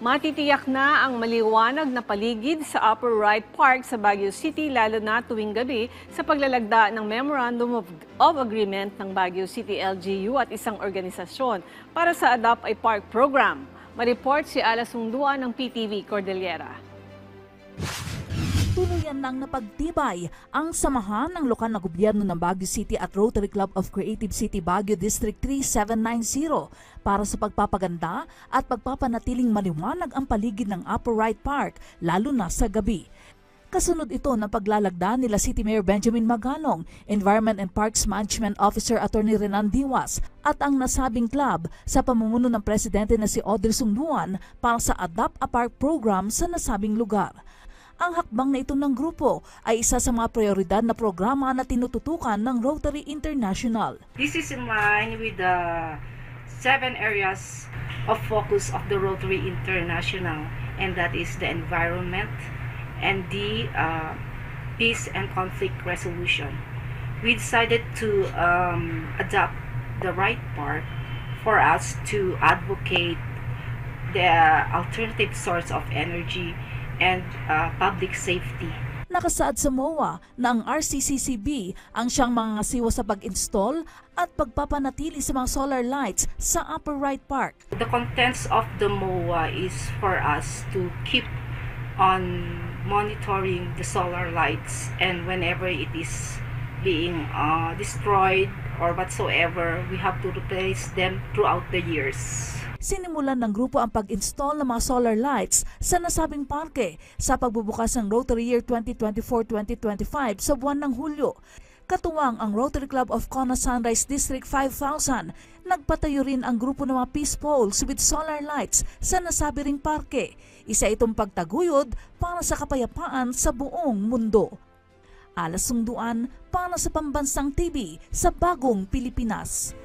Matitiyak na ang maliwanag na paligid sa Upper Wright Park sa Baguio City lalo na tuwing gabi sa paglalagda ng Memorandum of Agreement ng Baguio City LGU at isang organisasyon para sa Adopt a Park program. Mareport si Ala Sungduan ng PTV Cordillera. Tuluyan nang napagtibay ang samahan ng lokal na gobyerno ng Baguio City at Rotary Club of Creative City Baguio District 3790 para sa pagpapaganda at pagpapanatiling maliwanag ang paligid ng Upper Wright Park lalo na sa gabi. Kasunod ito ng paglalagda nila City Mayor Benjamin Magalong, Environment and Parks Management Officer Attorney Renan Diwas at ang nasabing club sa pamumuno ng presidente na si Audrey Sungduan para sa Adopt a Park program sa nasabing lugar. Ang hakbang na ito ng grupo ay isa sa mga prioridad na programa na tinututukan ng Rotary International. This is in line with the 7 areas of focus of the Rotary International, and that is the environment and the peace and conflict resolution. We decided to adopt the right part for us to advocate the alternative source of energy and public safety. Nakasaad sa MOA na ang RCCCB ang siyang mangangasiwa sa pag-install at pagpapanatili sa mga solar lights sa Upper Wright Park. The contents of the MOA is for us to keep on monitoring the solar lights, and whenever it is being destroyed or whatsoever, we have to replace them throughout the years. Sinimulan ng grupo ang pag-install ng mga solar lights sa nasabing parke sa pagbubukas ng Rotary Year 2024-2025 sa buwan ng Hulyo. Katuwang ang Rotary Club of Cona Sunrise District 5000, nagpatayo rin ang grupo ng mga peace poles with solar lights sa nasabi ring parke. Isa itong pagtaguyod para sa kapayapaan sa buong mundo. Ala Sungduan para sa Pambansang TV sa Bagong Pilipinas.